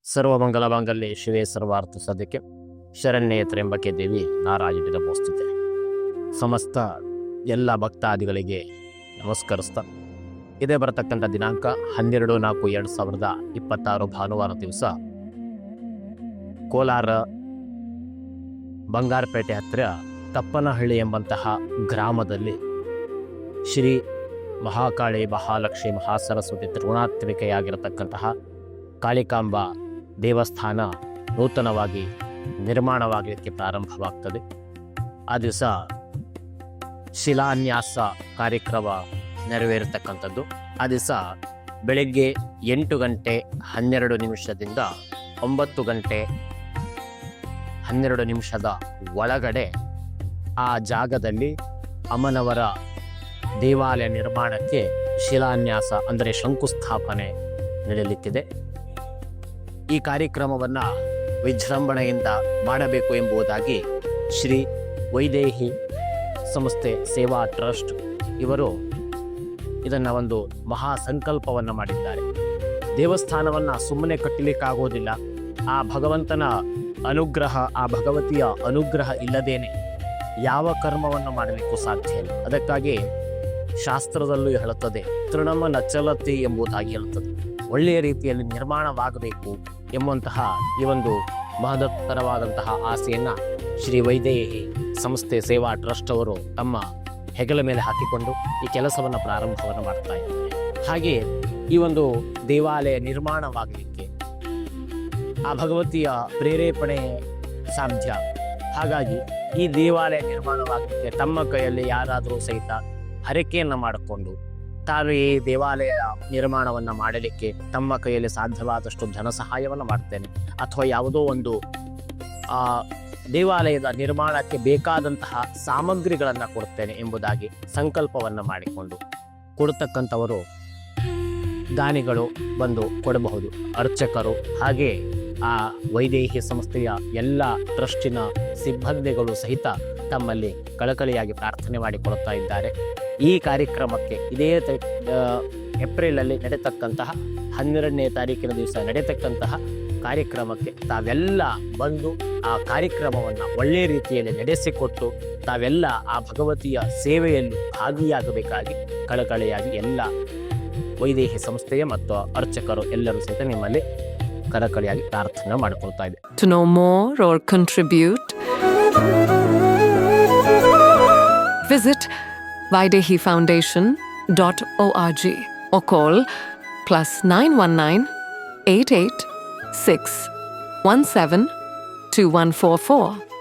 ಸರ್ವಮಂಗಲಮಾಂಗಲ್ಯೆ ಶಿವೆ ಸರ್ವಾರ್ಥ ಸಾಧಕೆ ಶರಣ್ಯೆ ತ್ರ್ಯಂಬಕೆ ದೇವಿ ನಾರಾಯಣಿ ನಮೋಸ್ತುತೆ. ಸಮಸ್ತ ಎಲ್ಲ ಭಕ್ತಾದಿಗಳಿಗೆ ನಮಸ್ಕರಿಸ್ತಾ ಇದೇ ಬರತಕ್ಕಂಥ ದಿನಾಂಕ 12/4/2026 ಭಾನುವಾರ ದಿವಸ ಕೋಲಾರ ಬಂಗಾರಪೇಟೆ ಹತ್ತಿರ ತಪ್ಪನಹಳ್ಳಿ ಎಂಬಂತಹ ಗ್ರಾಮದಲ್ಲಿ ಶ್ರೀ ಮಹಾಕಾಳಿ ಮಹಾಲಕ್ಷ್ಮಿ ಮಹಾಸರಸ್ವತಿ ತ್ರಿಗುಣಾತ್ಮಿಕೆಯಾಗಿರತಕ್ಕಂತಹ ಕಾಳಿಕಾಂಬ ದೇವಸ್ಥಾನ ನೂತನವಾಗಿ ನಿರ್ಮಾಣವಾಗಲಿಕ್ಕೆ ಪ್ರಾರಂಭವಾಗ್ತದೆ. ಆ ದಿವಸ ಶಿಲಾನ್ಯಾಸ ಕಾರ್ಯಕ್ರಮ ನೆರವೇರತಕ್ಕಂಥದ್ದು. ಆ ದಿವಸ ಬೆಳಗ್ಗೆ 8 ಗಂಟೆ 12 ನಿಮಿಷದಿಂದ 9 ಗಂಟೆ 12 ನಿಮಿಷದ ಒಳಗಡೆ ಆ ಜಾಗದಲ್ಲಿ ಅಮ್ಮನವರ ದೇವಾಲಯ ನಿರ್ಮಾಣಕ್ಕೆ ಶಿಲಾನ್ಯಾಸ ಅಂದರೆ ಶಂಕುಸ್ಥಾಪನೆ ನಡೆಯಲಿಕ್ಕಿದೆ. ಈ ಕಾರ್ಯಕ್ರಮವನ್ನು ವಿಜೃಂಭಣೆಯಿಂದ ಮಾಡಬೇಕು ಎಂಬುದಾಗಿ ಶ್ರೀ ವೈದೇಹಿ ಸಂಸ್ಥೆ ಸೇವಾ ಟ್ರಸ್ಟ್ ಇವರು ಇದನ್ನು ಒಂದು ಮಹಾ ಸಂಕಲ್ಪವನ್ನು ಮಾಡಿದ್ದಾರೆ. ದೇವಸ್ಥಾನವನ್ನು ಸುಮ್ಮನೆ ಕಟ್ಟಲಿಕ್ಕಾಗೋದಿಲ್ಲ. ಆ ಭಗವಂತನ ಅನುಗ್ರಹ, ಆ ಭಗವತಿಯ ಅನುಗ್ರಹ ಇಲ್ಲದೇನೆ ಯಾವ ಕರ್ಮವನ್ನು ಮಾಡಲಿಕ್ಕೂ ಸಾಧ್ಯ ಇಲ್ಲ. ಅದಕ್ಕಾಗಿ ಶಾಸ್ತ್ರದಲ್ಲೂ ಹೇಳುತ್ತದೆ, ತೃಣಮ ನಚಲತಿ ಎಂಬುದಾಗಿ ಹೇಳುತ್ತದೆ. ಒಳ್ಳೆಯ ರೀತಿಯಲ್ಲಿ ನಿರ್ಮಾಣವಾಗಬೇಕು ಎಂಬಂತಹ ಈ ಒಂದು ಮಹತ್ತರವಾದಂತಹ ಆಸೆಯನ್ನು ಶ್ರೀ ವೈದೇಹಿ ಸಂಸ್ಥೆ ಸೇವಾ ಟ್ರಸ್ಟ್ ಅವರು ತಮ್ಮ ಹೆಗಲ ಮೇಲೆ ಹಾಕಿಕೊಂಡು ಈ ಕೆಲಸವನ್ನು ಪ್ರಾರಂಭವನ್ನು ಮಾಡ್ತಾ ಇದ್ದಾರೆ. ಹಾಗೆ ಈ ಒಂದು ದೇವಾಲಯ ನಿರ್ಮಾಣವಾಗಲಿಕ್ಕೆ ಆ ಭಗವತಿಯ ಪ್ರೇರೇಪಣೆ ಸಾಧ್ಯ. ಹಾಗಾಗಿ ಈ ದೇವಾಲಯ ನಿರ್ಮಾಣವಾಗಲಿಕ್ಕೆ ತಮ್ಮ ಕೈಯಲ್ಲಿ ಯಾರಾದರೂ ಸಹಿತ ಹರಕೆಯನ್ನು ಮಾಡಿಕೊಂಡು ತಾನು ಈ ದೇವಾಲಯ ನಿರ್ಮಾಣವನ್ನು ಮಾಡಲಿಕ್ಕೆ ತಮ್ಮ ಕೈಯಲ್ಲಿ ಸಾಧ್ಯವಾದಷ್ಟು ಧನ ಸಹಾಯವನ್ನು ಮಾಡ್ತೇನೆ, ಅಥವಾ ಯಾವುದೋ ಒಂದು ದೇವಾಲಯದ ನಿರ್ಮಾಣಕ್ಕೆ ಬೇಕಾದಂತಹ ಸಾಮಗ್ರಿಗಳನ್ನು ಕೊಡ್ತೇನೆ ಎಂಬುದಾಗಿ ಸಂಕಲ್ಪವನ್ನು ಮಾಡಿಕೊಂಡು ಕೊಡ್ತಕ್ಕಂಥವರು ದಾನಿಗಳು ಬಂದು ಕೊಡಬಹುದು. ಅರ್ಚಕರು ಹಾಗೆ ಆ ವೈದೇಹಿ ಸಂಸ್ಥೆಯ ಎಲ್ಲ ಟ್ರಸ್ಟಿನ ಸಿಬ್ಬಂದಿಗಳು ಸಹಿತ ತಮ್ಮಲ್ಲಿ ಕಳಕಳಿಯಾಗಿ ಪ್ರಾರ್ಥನೆ ಮಾಡಿಕೊಳ್ತಾ ಇದ್ದಾರೆ. ಈ ಕಾರ್ಯಕ್ರಮಕ್ಕೆ ಇದೇ ಏಪ್ರಿಲಲ್ಲಿ ನಡೆತಕ್ಕಂತಹ 12ನೇ ತಾರೀಕಿನ ದಿವಸ ನಡೆಯತಕ್ಕಂತಹ ಕಾರ್ಯಕ್ರಮಕ್ಕೆ ತಾವೆಲ್ಲ ಬಂದು ಆ ಕಾರ್ಯಕ್ರಮವನ್ನು ಒಳ್ಳೆಯ ರೀತಿಯಲ್ಲಿ ನಡೆಸಿಕೊಟ್ಟು ತಾವೆಲ್ಲ ಆ ಭಗವತಿಯ ಸೇವೆಯಲ್ಲಿ ಭಾಗಿಯಾಗಬೇಕಾಗಿ ಕಳಕಳಿಯಾಗಿ ಎಲ್ಲ ವೈದೇಹಿ ಸಂಸ್ಥೆಯ ಮತ್ತು ಅರ್ಚಕರು ಎಲ್ಲರೂ ಸಹಿತ ನಿಮ್ಮಲ್ಲಿ ಕಳಕಳಿಯಾಗಿ ಪ್ರಾರ್ಥನೆ ಮಾಡಿಕೊಳ್ತಾ ಇದೆ. To know more or contribute, visit vaidehifoundation.org or call +919 88 6 17 2144.